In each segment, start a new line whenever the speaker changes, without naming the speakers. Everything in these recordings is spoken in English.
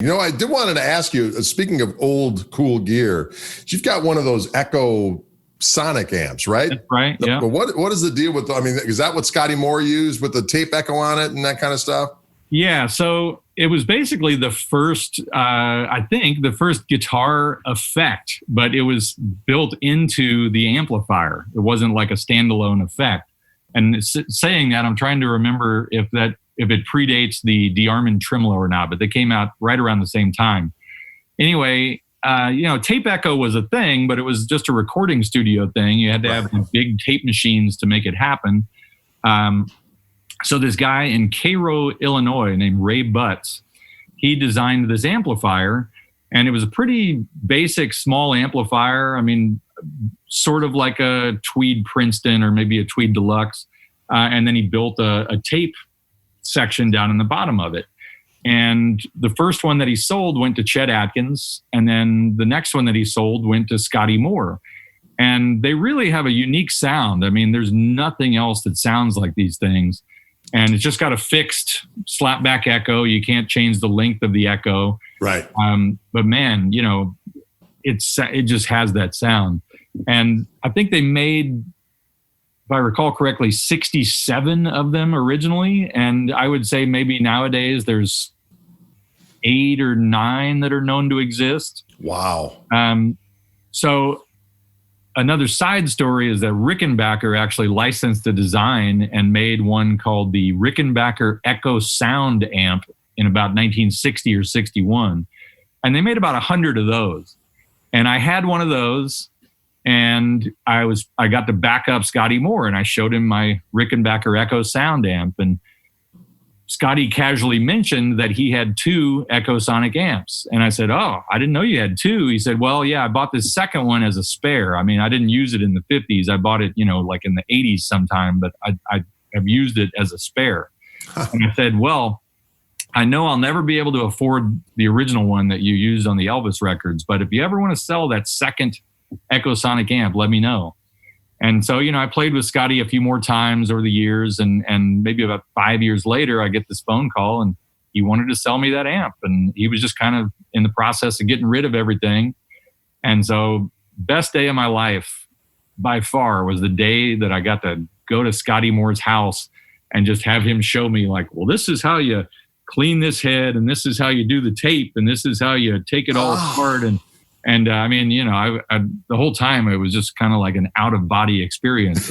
I did wanted to ask you, speaking of old cool gear, you've got one of those Echo Sonic amps, right?
That's right. Yeah.
But what is the deal with, is that what Scotty Moore used with the tape echo on it and that kind of stuff?
Yeah. So it was basically the first, I think the first guitar effect, but it was built into the amplifier. It wasn't like a standalone effect. And saying that, I'm trying to remember if it predates the De-Armand tremolo or not, but they came out right around the same time. Anyway, tape echo was a thing, but it was just a recording studio thing. You had to have big tape machines to make it happen. So this guy in Cairo, Illinois, named Ray Butts, he designed this amplifier, and it was a pretty basic small amplifier. I mean, sort of like a Tweed Princeton or maybe a Tweed Deluxe. And then he built a tape section down in the bottom of it. And the first one that he sold went to Chet Atkins. And then the next one that he sold went to Scotty Moore. And they really have a unique sound. I mean, there's nothing else that sounds like these things. And it's just got a fixed slapback echo. You can't change the length of the echo.
Right.
But man, it just has that sound. And I think they made, if I recall correctly, 67 of them originally. And I would say maybe nowadays there's 8 or 9 that are known to exist.
Wow.
So another side story is that Rickenbacker actually licensed the design and made one called the Rickenbacker Echo Sound Amp in about 1960 or 61. And they made about 100 of those. And I had one of those. And I got to back up Scotty Moore, and I showed him my Rickenbacker Echo Sound Amp. And Scotty casually mentioned that he had 2 Echo Sonic amps. And I said, "Oh, I didn't know you had 2. He said, "Well, yeah, I bought this second one as a spare. I mean, I didn't use it in the 50s. I bought it, like in the 80s sometime, but I have used it as a spare." And I said, "Well, I know I'll never be able to afford the original one that you used on the Elvis records, but if you ever want to sell that second Echo Sonic amp, let me know." And so, I played with Scotty a few more times over the years, and maybe about 5 years later, I get this phone call, and he wanted to sell me that amp, and he was just kind of in the process of getting rid of everything. And so, best day of my life by far was the day that I got to go to Scotty Moore's house and just have him show me, like, well, this is how you clean this head, and this is how you do the tape, and this is how you take it all apart. And I mean, the whole time it was just kind of like an out-of-body experience.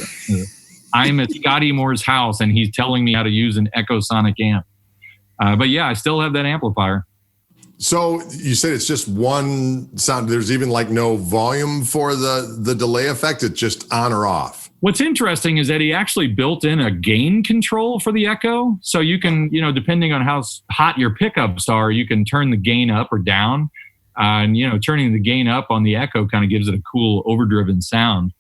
I'm at Scotty Moore's house, and he's telling me how to use an Echo Sonic amp. But yeah, I still have that amplifier.
So you said it's just one sound. There's even like no volume for the delay effect. It's just on or off.
What's interesting is that he actually built in a gain control for the Echo. So you can, depending on how hot your pickups are, you can turn the gain up or down. And turning the gain up on the Echo kind of gives it a cool overdriven sound.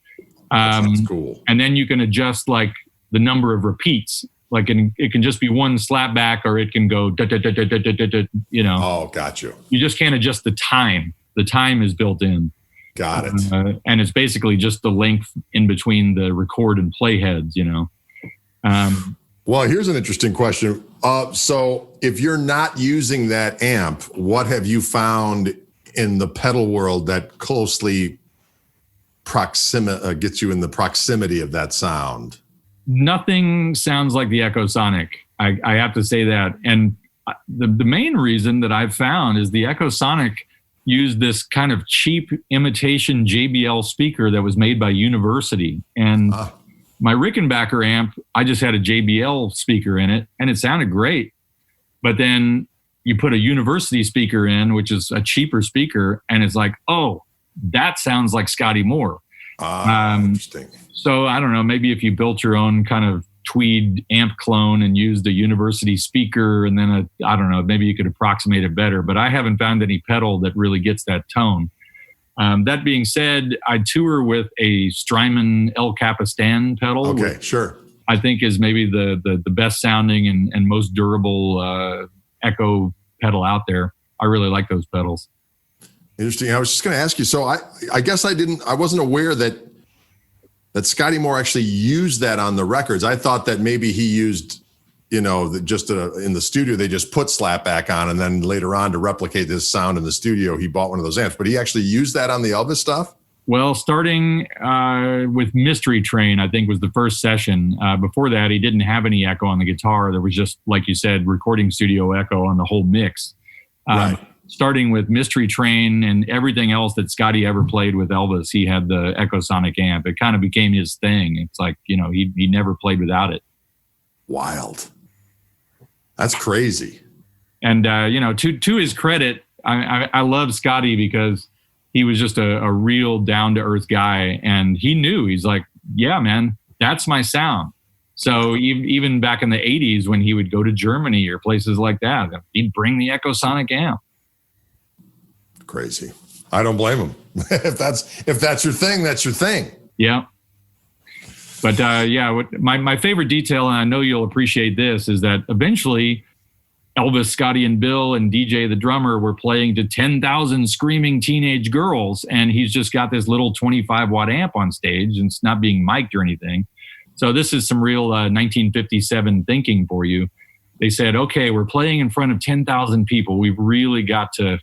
That sounds cool.
And then you can adjust like the number of repeats. Like it can just be one slapback, or it can go
Oh, got you.
You just can't adjust the time. The time is built in.
Got it.
And it's basically just the length in between the record and play heads.
Well, here's an interesting question. So if you're not using that amp, what have you found in the pedal world that closely gets you in the proximity of that sound?
Nothing sounds like the Echo Sonic. I have to say that. And the main reason that I've found is the Echo Sonic used this kind of cheap imitation JBL speaker that was made by University. And my Rickenbacker amp, I just had a JBL speaker in it, and it sounded great. But then you put a University speaker in, which is a cheaper speaker, and it's like, oh, that sounds like Scotty Moore.
Interesting.
So I don't know, maybe if you built your own kind of Tweed amp clone and used a University speaker, and then I don't know, maybe you could approximate it better. But I haven't found any pedal that really gets that tone. That being said, I tour with a Strymon El Capistan pedal.
Okay, sure.
I think is maybe the best sounding and most durable echo pedal out there. I really like those pedals.
Interesting. I was just going to ask you. So I guess I wasn't aware that Scotty Moore actually used that on the records. I thought that maybe he used just in the studio, they just put slapback on, and then later on to replicate this sound in the studio, he bought one of those amps. But he actually used that on the Elvis stuff?
Well, starting with Mystery Train, I think was the first session. Before that, he didn't have any echo on the guitar. There was just, like you said, recording studio echo on the whole mix.
Right.
Starting with Mystery Train and everything else that Scotty ever played with Elvis, he had the Echosonic amp. It kind of became his thing. It's like, he never played without it.
Wild. That's crazy. And,
to his credit, I love Scotty because he was just a real down-to-earth guy. And he knew, he's like, yeah, man, that's my sound. So even back in the 80s when he would go to Germany or places like that, he'd bring the Echosonic amp.
Crazy. I don't blame him. If that's your thing, that's your thing.
Yeah. But my favorite detail, and I know you'll appreciate this, is that eventually Elvis, Scotty, and Bill and DJ, the drummer, were playing to 10,000 screaming teenage girls, and he's just got this little 25-watt amp on stage, and it's not being mic'd or anything. So this is some real 1957 thinking for you. They said, okay, we're playing in front of 10,000 people. We've really got to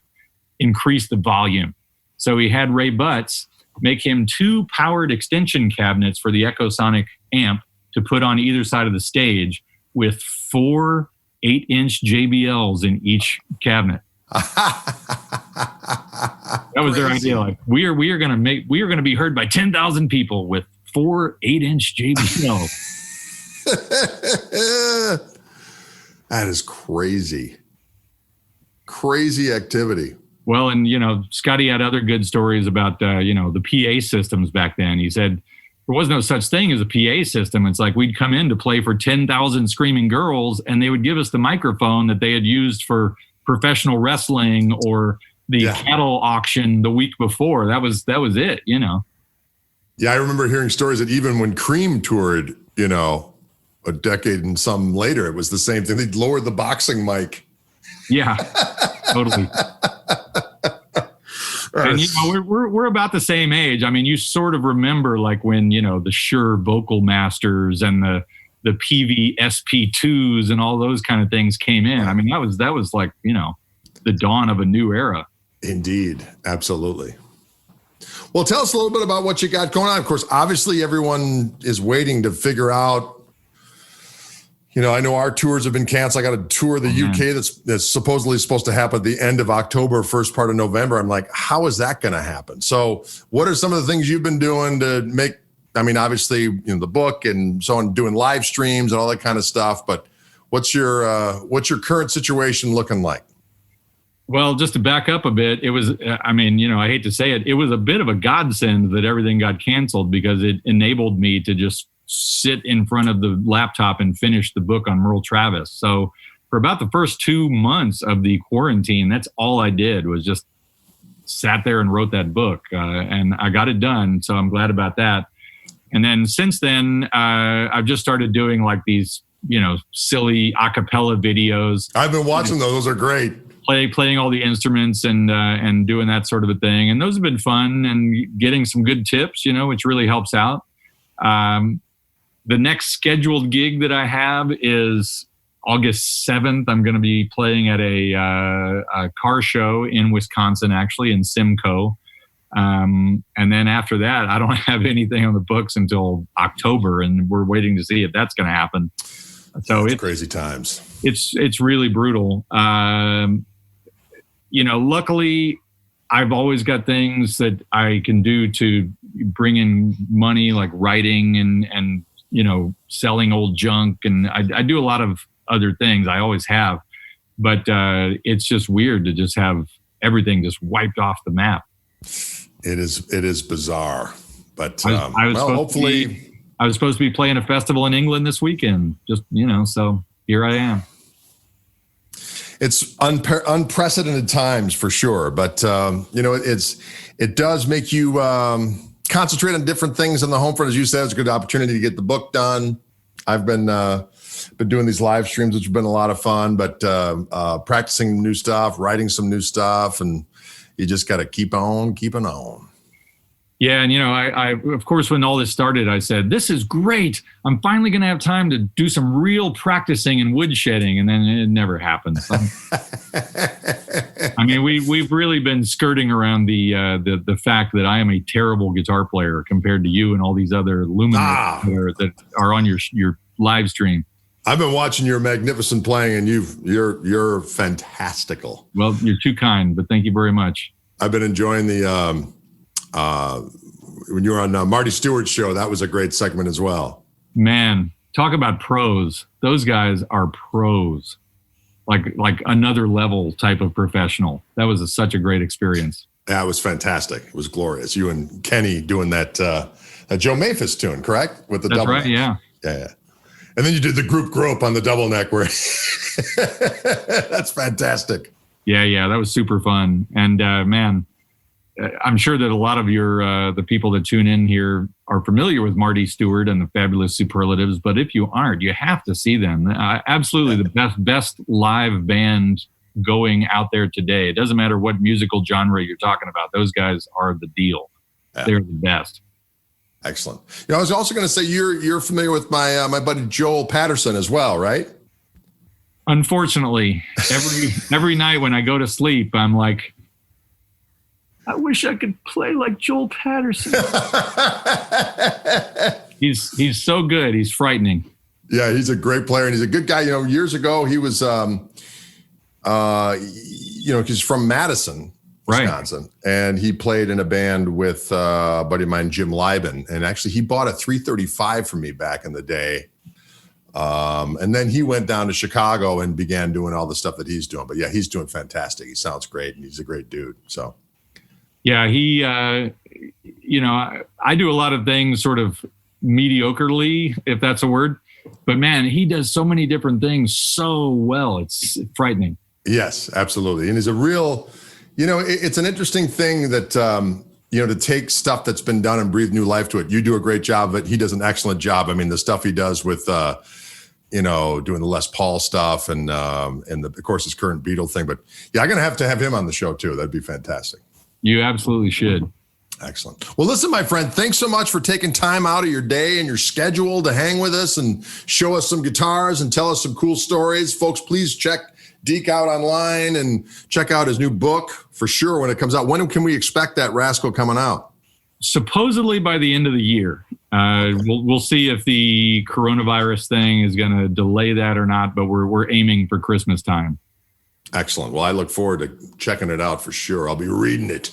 increase the volume. So he had Ray Butts make him 2 powered extension cabinets for the Echosonic amp to put on either side of the stage with 4 8-inch JBLs in each cabinet. That was their idea. Like we are going to be heard by 10,000 people with 4 8-inch JBLs.
That is crazy. Crazy activity.
Well, and, Scotty had other good stories about, the PA systems back then. He said there was no such thing as a PA system. It's like we'd come in to play for 10,000 screaming girls, and they would give us the microphone that they had used for professional wrestling or the cattle auction the week before. That was it,
Yeah, I remember hearing stories that even when Cream toured, a decade and some later, it was the same thing. They'd lower the boxing mic.
Yeah, totally. And we're about the same age. I mean, you sort of remember like when the Shure Vocal Masters and the PV SP2s and all those kind of things came in. I mean, that was like the dawn of a new era.
Indeed, absolutely. Well, tell us a little bit about what you got going on. Of course, obviously, everyone is waiting to figure out. I know our tours have been canceled. I got a tour of the UK that's supposedly supposed to happen at the end of October, first part of November. I'm like, how is that going to happen? So what are some of the things you've been doing to make, obviously, the book and so on, doing live streams and all that kind of stuff. But what's your current situation looking like?
Well, just to back up a bit, it was, I hate to say it, it was a bit of a godsend that everything got canceled because it enabled me to just sit in front of the laptop and finish the book on Merle Travis. So for about the first 2 months of the quarantine, that's all I did was just sat there and wrote that book. And I got it done. So I'm glad about that. And then since then, I've just started doing like these, silly a cappella videos.
I've been watching those. Those are great.
Playing all the instruments and doing that sort of a thing. And those have been fun and getting some good tips, which really helps out. The next scheduled gig that I have is August 7th. I'm going to be playing at a car show in Wisconsin, actually, in Simcoe. And then after that, I don't have anything on the books until October, and we're waiting to see if that's going to happen. So it's
crazy times.
It's really brutal. Luckily, I've always got things that I can do to bring in money, like writing and selling old junk. And I do a lot of other things. I always have. But it's just weird to just have everything just wiped off the map.
It is bizarre. But
hopefully... I was supposed to be playing a festival in England this weekend. So here I am.
It's unprecedented times for sure, but it does make you concentrate on different things on the home front. As you said, it's a good opportunity to get the book done. I've been doing these live streams, which have been a lot of fun, but practicing new stuff, writing some new stuff, and you just got to keep on keeping on.
Yeah, and I of course, when all this started, I said, "This is great. I'm finally going to have time to do some real practicing and woodshedding," and then it never happened. So, I mean, we've really been skirting around the fact that I am a terrible guitar player compared to you and all these other luminaries that are on your live stream.
I've been watching your magnificent playing, and you're fantastical.
Well, you're too kind, but thank you very much.
I've been enjoying the. When you were on Marty Stewart's show, that was a great segment as well.
Man, talk about pros. Those guys are pros, like another level type of professional. That was such a great experience.
Yeah, it was fantastic. It was glorious. You and Kenny doing that Joe Maphis tune, correct? With the double
right,
neck. Yeah. And then you did the group grope on the double neck where that's fantastic.
Yeah, that was super fun. And man, I'm sure that a lot of the people that tune in here are familiar with Marty Stewart and the Fabulous Superlatives, but if you aren't, you have to see them. Absolutely the best live band going out there today. It doesn't matter what musical genre you're talking about. Those guys are the deal. Yeah. They're the best.
Excellent. I was also going to say you're familiar with my buddy Joel Paterson as well, right?
Unfortunately, every night when I go to sleep, I'm like, I wish I could play like Joel Paterson. He's so good. He's frightening.
Yeah, he's a great player, and he's a good guy. Years ago, he was, he's from Madison, Wisconsin, right. And he played in a band with a buddy of mine, Jim Lieben, and actually he bought a 335 from me back in the day. And then he went down to Chicago and began doing all the stuff that he's doing. But yeah, he's doing fantastic. He sounds great, and he's a great dude. So.
Yeah, he, I do a lot of things sort of mediocrely, if that's a word. But man, he does so many different things so well. It's frightening.
Yes, absolutely. And he's a real, it's an interesting thing that, to take stuff that's been done and breathe new life to it. You do a great job of it. He does an excellent job. I mean, the stuff he does with, doing the Les Paul stuff and of course, his current Beatle thing. But yeah, I'm going to have him on the show too. That'd be fantastic.
You absolutely should.
Excellent. Well, listen, my friend, thanks so much for taking time out of your day and your schedule to hang with us and show us some guitars and tell us some cool stories. Folks, please check Deke out online and check out his new book for sure when it comes out. When can we expect that rascal coming out?
Supposedly by the end of the year. We'll see if the coronavirus thing is going to delay that or not, but we're aiming for Christmas time.
Excellent. Well, I look forward to checking it out for sure. I'll be reading it.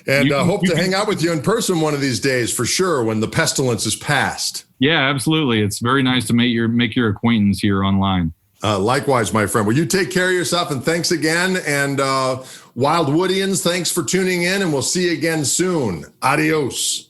And hope to hang out with you in person one of these days for sure when the pestilence is past.
Yeah, absolutely. It's very nice to make your acquaintance here online.
Likewise, my friend. Well, you take care of yourself, and thanks again. And Wildwoodians, thanks for tuning in, and we'll see you again soon. Adios.